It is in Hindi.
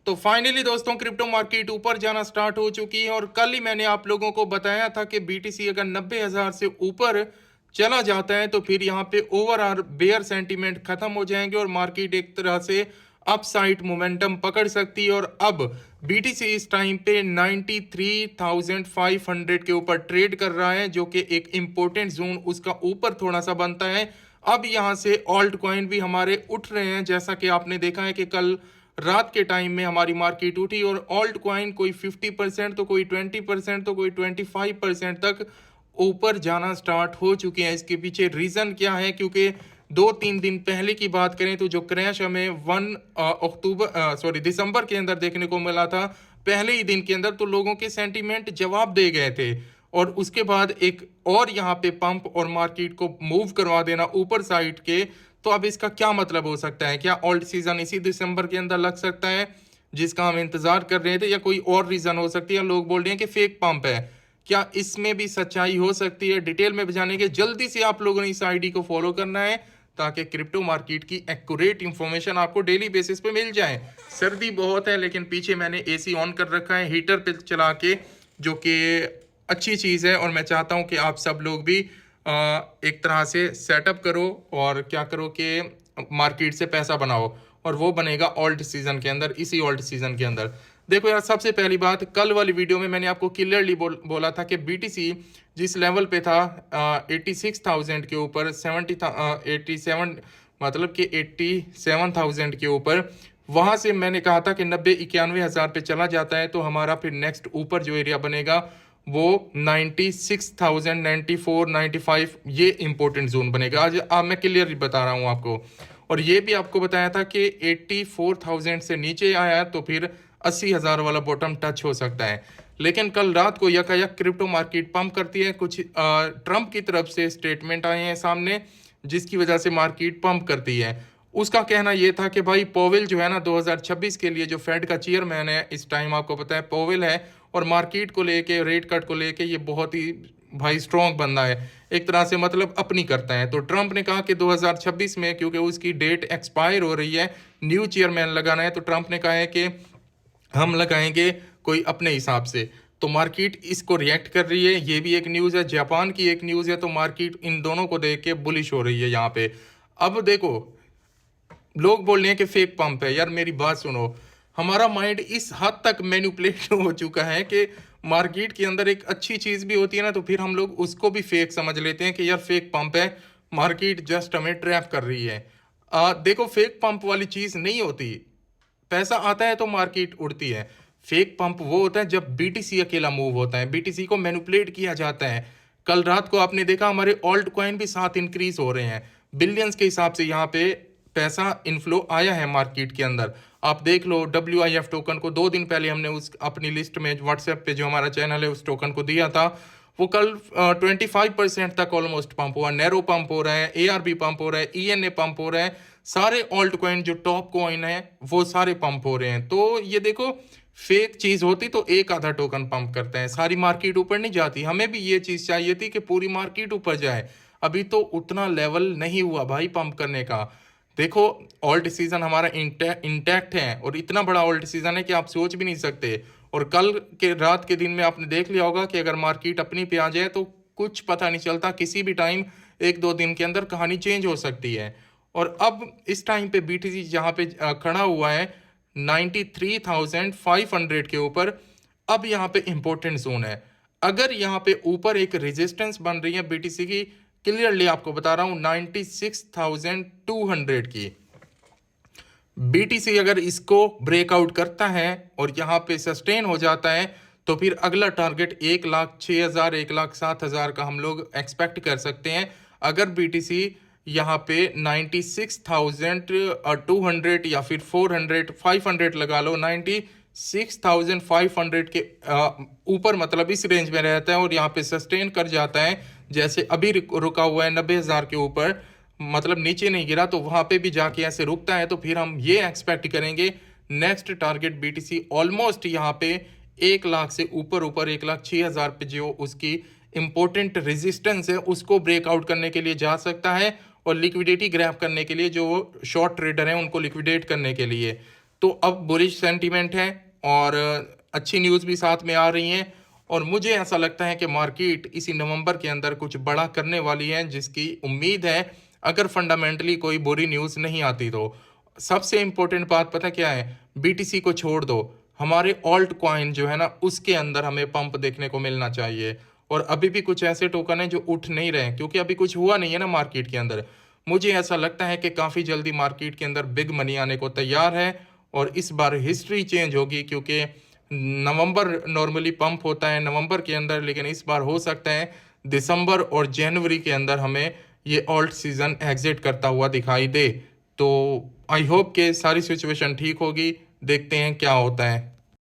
तो फाइनली दोस्तों क्रिप्टो मार्केट ऊपर जाना स्टार्ट हो चुकी है और कल ही मैंने आप लोगों को बताया था कि बीटीसी अगर 90,000 से ऊपर चला जाता है तो फिर यहाँ पे ओवरऑल बेयर सेंटीमेंट खत्म हो जाएंगे और मार्केट एक तरह से अपसाइड मोमेंटम पकड़ सकती है। और अब बीटीसी इस टाइम पे 93,500 के ऊपर ट्रेड कर रहा है, जो कि एक इंपॉर्टेंट जोन उसका ऊपर थोड़ा सा बनता है। अब यहाँ से ऑल्ट कॉइन भी हमारे उठ रहे हैं, जैसा कि आपने देखा है कि कल रात के टाइम में हमारी मार्केट उठी और ऑल्ट कॉइन कोई 50% तो कोई 20% तो कोई 25% तक ऊपर जाना स्टार्ट हो चुके हैं। इसके पीछे रीजन क्या है? क्योंकि 2-3 दिन पहले की बात करें तो जो क्रैश हमें 1 दिसंबर के अंदर देखने को मिला था, पहले ही दिन के अंदर, तो लोगों के सेंटीमेंट जवाब दे गए थे और उसके बाद एक और यहाँ पे पंप और मार्केट को मूव करवा देना ऊपर साइड के। तो अब इसका क्या मतलब हो सकता है? क्या ऑल्ट सीजन इसी दिसंबर के अंदर लग सकता है जिसका हम इंतजार कर रहे थे, या कोई और रीजन हो सकती है? लोग बोल रहे हैं कि फेक पंप है, क्या इसमें भी सच्चाई हो सकती है? डिटेल में जाने के जल्दी से आप लोगों ने इस आईडी को फॉलो करना है ताकि क्रिप्टो मार्केट की एक्यूरेट इंफॉर्मेशन आपको डेली बेसिस पे मिल जाए। सर्दी बहुत है लेकिन पीछे मैंने एसी ऑन कर रखा है हीटर पे चला के, जो कि अच्छी चीज़ है। और मैं चाहता हूं कि आप सब लोग भी एक तरह से सेटअप करो और क्या करो कि मार्केट से पैसा बनाओ, और वो बनेगा ऑल्ट सीजन के अंदर, इसी ऑल्ट सीजन के अंदर। देखो यार, सबसे पहली बात, कल वाली वीडियो में मैंने आपको क्लियरली बोला था कि बीटीसी जिस लेवल पे था 86,000 के ऊपर, 87 मतलब कि 87,000 के ऊपर, वहां से मैंने कहा था कि 90-91 हज़ार पे चला जाता है तो हमारा फिर नेक्स्ट ऊपर जो एरिया बनेगा वो 96,000, 94, 95, ये इंपॉर्टेंट जोन बनेगा। आज मैं क्लियरली बता रहा हूँ आपको। और ये भी आपको बताया था कि 84,000 से नीचे आया तो फिर 80,000 वाला बॉटम टच हो सकता है। लेकिन कल रात को यकायक क्रिप्टो मार्केट पंप करती है। कुछ ट्रंप की तरफ से स्टेटमेंट आए हैं सामने जिसकी वजह से मार्केट पंप करती है। उसका कहना यह था कि भाई पोवेल जो है ना, 2026 के लिए जो फेड का चेयरमैन है इस टाइम, आपको पता है पोवेल है, और मार्केट को लेके, रेट कट को लेके ये बहुत ही भाई स्ट्रॉन्ग बंदा है, एक तरह से मतलब अपनी करता है। तो ट्रंप ने कहा कि 2026 में, क्योंकि उसकी डेट एक्सपायर हो रही है, न्यू चेयरमैन लगाना है, तो ट्रंप ने कहा है कि हम लगाएंगे कोई अपने हिसाब से। तो मार्केट इसको रिएक्ट कर रही है। ये भी एक न्यूज़ है, जापान की एक न्यूज़ है, तो मार्केट इन दोनों को देख के बुलिश हो रही है यहाँ पे। अब देखो, लोग बोल रहे हैं कि फेक पंप है। यार मेरी बात सुनो, हमारा माइंड इस हद तक मैनिपुलेट हो चुका है कि मार्केट के अंदर एक अच्छी चीज भी होती है ना, तो फिर हम लोग उसको भी फेक समझ लेते हैं कि यार फेक पंप है, मार्केट जस्ट हमें ट्रैप कर रही है। देखो, फेक पंप वाली चीज नहीं होती। पैसा आता है तो मार्केट उड़ती है। फेक पंप वो होता है जब बीटीसी अकेला मूव होता है, बीटीसी को मैनिपुलेट किया जाता है। कल रात को आपने देखा हमारे ऑल्ट कॉइन भी साथ इंक्रीज हो रहे हैं, बिलियंस के हिसाब से यहाँ पे पैसा इनफ्लो आया है मार्केट के अंदर। आप देख लो, WIF टोकन को 2 दिन पहले हमने उस अपनी लिस्ट में व्हाट्सएप पे जो हमारा चैनल है उस टोकन को दिया था। वो कल 25% तक ऑलमोस्ट पंप हुआ। नैरो पंप हो रहा है, ARB पंप हो रहा है, ENA पंप हो रहा है, सारे ऑल्ट कॉइन जो टॉप कॉइन है वो सारे पंप हो रहे हैं। तो ये देखो, फेक चीज होती तो एक आधा टोकन पंप करते हैं, सारी मार्केट ऊपर नहीं जाती। हमें भी ये चीज चाहिए थी कि पूरी मार्केट ऊपर जाए। अभी तो उतना लेवल नहीं हुआ भाई पंप करने का। देखो, ऑल्ट सीजन हमारा इंटैक्ट है और इतना बड़ा ऑल्ट सीजन है कि आप सोच भी नहीं सकते। और कल के रात के दिन में आपने देख लिया होगा कि अगर मार्केट अपनी पे आ जाए तो कुछ पता नहीं चलता, किसी भी टाइम 1-2 दिन के अंदर कहानी चेंज हो सकती है। और अब इस टाइम पे बीटीसी जहाँ पे खड़ा हुआ है 93,500 के ऊपर, अब यहाँ पे इंपॉर्टेंट जोन है। अगर यहाँ पे ऊपर एक रेजिस्टेंस बन रही है बीटीसी की, क्लियरली आपको बता रहा हूं, 96,200 की, बीटीसी अगर इसको ब्रेकआउट करता है और यहाँ पे सस्टेन हो जाता है तो फिर अगला टारगेट 1,06,000, 1,07,000 का हम लोग एक्सपेक्ट कर सकते हैं। अगर बीटीसी यहाँ पे 96,200 या फिर 400, 500 लगा लो, 96,500 के ऊपर, मतलब इस रेंज में रहता है और यहाँ पे सस्टेन कर जाता है, जैसे अभी रुका हुआ है 90,000 के ऊपर, मतलब नीचे नहीं गिरा, तो वहां पे भी जाके ऐसे रुकता है, तो फिर हम ये एक्सपेक्ट करेंगे नेक्स्ट टारगेट बीटीसी ऑलमोस्ट यहाँ पे 1 लाख से ऊपर, 1,06,000 पे जो उसकी इंपॉर्टेंट रेजिस्टेंस है उसको ब्रेकआउट करने के लिए जा सकता है, और लिक्विडिटी ग्रैब करने के लिए जो शॉर्ट ट्रेडर हैं उनको लिक्विडेट करने के लिए। तो अब बुलिश सेंटीमेंट है और अच्छी न्यूज़ भी साथ में आ रही हैं। और मुझे ऐसा लगता है कि मार्केट इसी नवंबर के अंदर कुछ बड़ा करने वाली है, जिसकी उम्मीद है, अगर फंडामेंटली कोई बुरी न्यूज़ नहीं आती तो। सबसे इंपॉर्टेंट बात पता क्या है, बीटीसी को छोड़ दो, हमारे ऑल्ट कॉइन जो है ना उसके अंदर हमें पंप देखने को मिलना चाहिए। और अभी भी कुछ ऐसे टोकन हैं जो उठ नहीं रहे हैं, क्योंकि अभी कुछ हुआ नहीं है ना मार्केट के अंदर। मुझे ऐसा लगता है कि काफ़ी जल्दी मार्केट के अंदर बिग मनी आने को तैयार है और इस बार हिस्ट्री चेंज होगी, क्योंकि नवंबर नॉर्मली पंप होता है नवंबर के अंदर, लेकिन इस बार हो सकता है दिसंबर और जनवरी के अंदर हमें ये ऑल्ट सीजन एग्जिट करता हुआ दिखाई दे। तो आई होप कि सारी सिचुएशन ठीक होगी, देखते हैं क्या होता है।